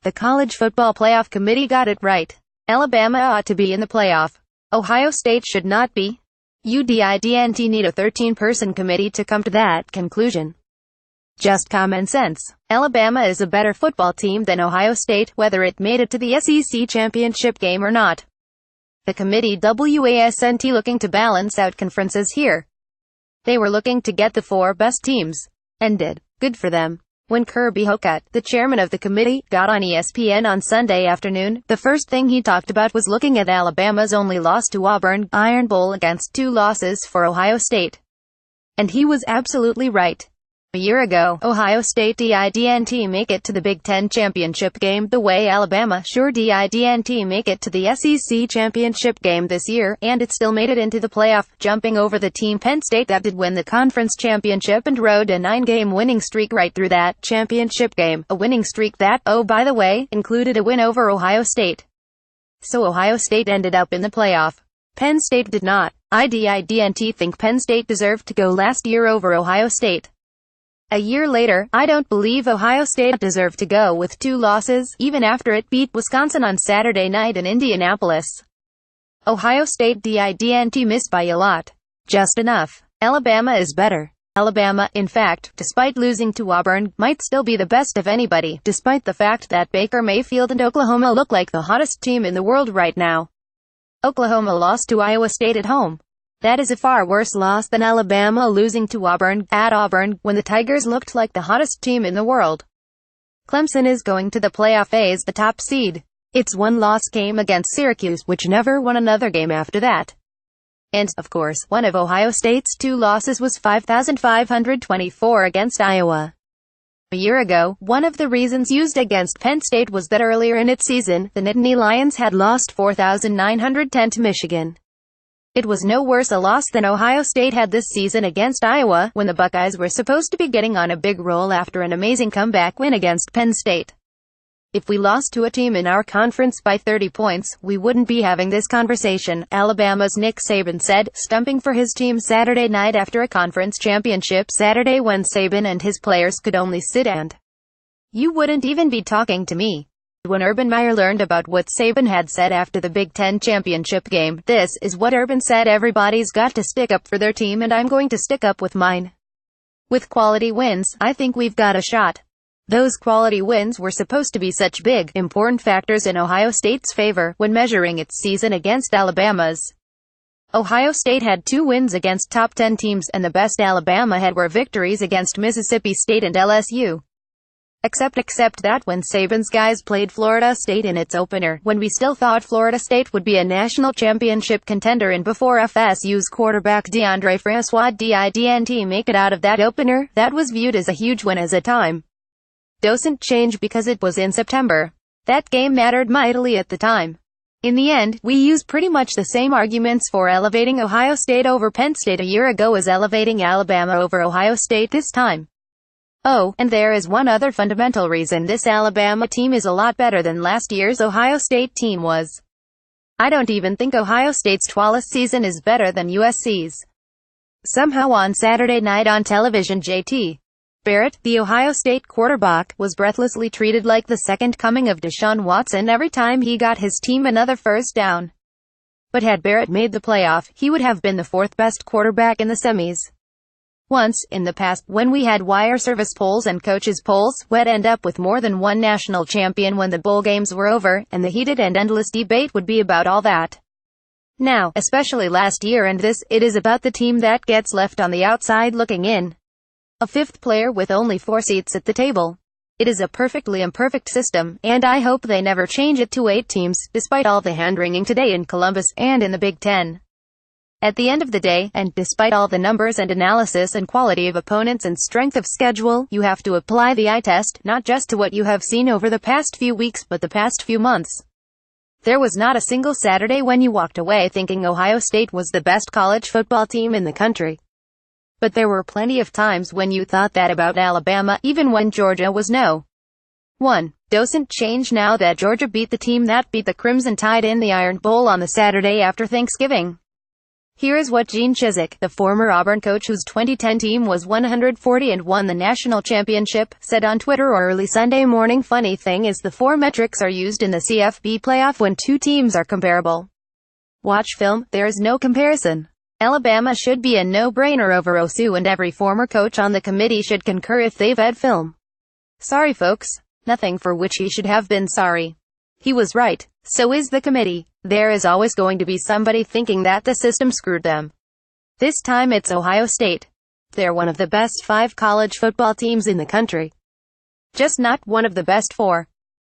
The College Football Playoff Committee got it right. Alabama ought to be in the playoff. Ohio State should not be. You didn't need a 13-person committee to come to that conclusion. Just common sense. Alabama is a better football team than Ohio State, whether it made it to the SEC championship game or not. The committee wasn't looking to balance out conferences here. They were looking to get the 4 best teams. And did. Good for them. When Kirby Hocutt, the chairman of the committee, got on ESPN on Sunday afternoon, the first thing he talked about was looking at Alabama's only loss to Auburn, Iron Bowl against 2 losses for Ohio State. And he was absolutely right. A year ago, Ohio State didn't make it to the Big Ten championship game the way Alabama sure didn't make it to the SEC championship game this year, and it still made it into the playoff, jumping over the team Penn State that did win the conference championship and rode a 9-game winning streak right through that championship game, a winning streak that, oh by the way, included a win over Ohio State. So Ohio State ended up in the playoff. Penn State did not. I didn't think Penn State deserved to go last year over Ohio State. A year later, I don't believe Ohio State deserved to go with 2 losses, even after it beat Wisconsin on Saturday night in Indianapolis. Ohio State didn't miss by a lot. Just enough. Alabama is better. Alabama, in fact, despite losing to Auburn, might still be the best of anybody, despite the fact that Baker Mayfield and Oklahoma look like the hottest team in the world right now. Oklahoma lost to Iowa State at home. That is a far worse loss than Alabama losing to Auburn, at Auburn, when the Tigers looked like the hottest team in the world. Clemson is going to the playoff as the top seed. Its one loss came against Syracuse, which never won another game after that. And, of course, one of Ohio State's 2 losses was 5,524 against Iowa. A year ago, one of the reasons used against Penn State was that earlier in its season, the Nittany Lions had lost 4,910 to Michigan. It was no worse a loss than Ohio State had this season against Iowa, when the Buckeyes were supposed to be getting on a big roll after an amazing comeback win against Penn State. If we lost to a team in our conference by 30 points, we wouldn't be having this conversation, Alabama's Nick Saban said, stumping for his team Saturday night after a conference championship Saturday when Saban and his players could only sit and. You wouldn't even be talking to me. When Urban Meyer learned about what Saban had said after the Big Ten championship game, this is what Urban said: everybody's got to stick up for their team and I'm going to stick up with mine. With quality wins, I think we've got a shot. Those quality wins were supposed to be such big, important factors in Ohio State's favor when measuring its season against Alabama's. Ohio State had 2 wins against top 10 teams, and the best Alabama had were victories against Mississippi State and LSU. Except that when Saban's guys played Florida State in its opener, when we still thought Florida State would be a national championship contender, and before FSU's quarterback DeAndre Francois didn't make it out of that opener, that was viewed as a huge win as a time. Doesn't change because it was in September. That game mattered mightily at the time. In the end, we use pretty much the same arguments for elevating Ohio State over Penn State a year ago as elevating Alabama over Ohio State this time. Oh, and there is one other fundamental reason this Alabama team is a lot better than last year's Ohio State team was. I don't even think Ohio State's flawless season is better than USC's. Somehow on Saturday night on television, J.T. Barrett, the Ohio State quarterback, was breathlessly treated like the second coming of Deshaun Watson every time he got his team another first down. But had Barrett made the playoff, he would have been the 4th best quarterback in the semis. Once, in the past, when we had wire service polls and coaches polls, we'd end up with more than one national champion when the bowl games were over, and the heated and endless debate would be about all that. Now, especially last year and this, it is about the team that gets left on the outside looking in. A 5th player with only 4 seats at the table. It is a perfectly imperfect system, and I hope they never change it to 8 teams, despite all the hand-wringing today in Columbus, and in the Big Ten. At the end of the day, and despite all the numbers and analysis and quality of opponents and strength of schedule, you have to apply the eye test, not just to what you have seen over the past few weeks, but the past few months. There was not a single Saturday when you walked away thinking Ohio State was the best college football team in the country. But there were plenty of times when you thought that about Alabama, even when Georgia was no. 1. Doesn't change now that Georgia beat the team that beat the Crimson Tide in the Iron Bowl on the Saturday after Thanksgiving. Here is what Gene Chizik, the former Auburn coach whose 2010 team was 140 and won the national championship, said on Twitter early Sunday morning. Funny thing is the four metrics are used in the CFB playoff when two teams are comparable. Watch film, there is no comparison. Alabama should be a no-brainer over OSU, and every former coach on the committee should concur if they've had film. Sorry folks. Nothing for which he should have been sorry. He was right. So is the committee. There is always going to be somebody thinking that the system screwed them. This time it's Ohio State. They're one of the best 5 college football teams in the country. Just not one of the best 4.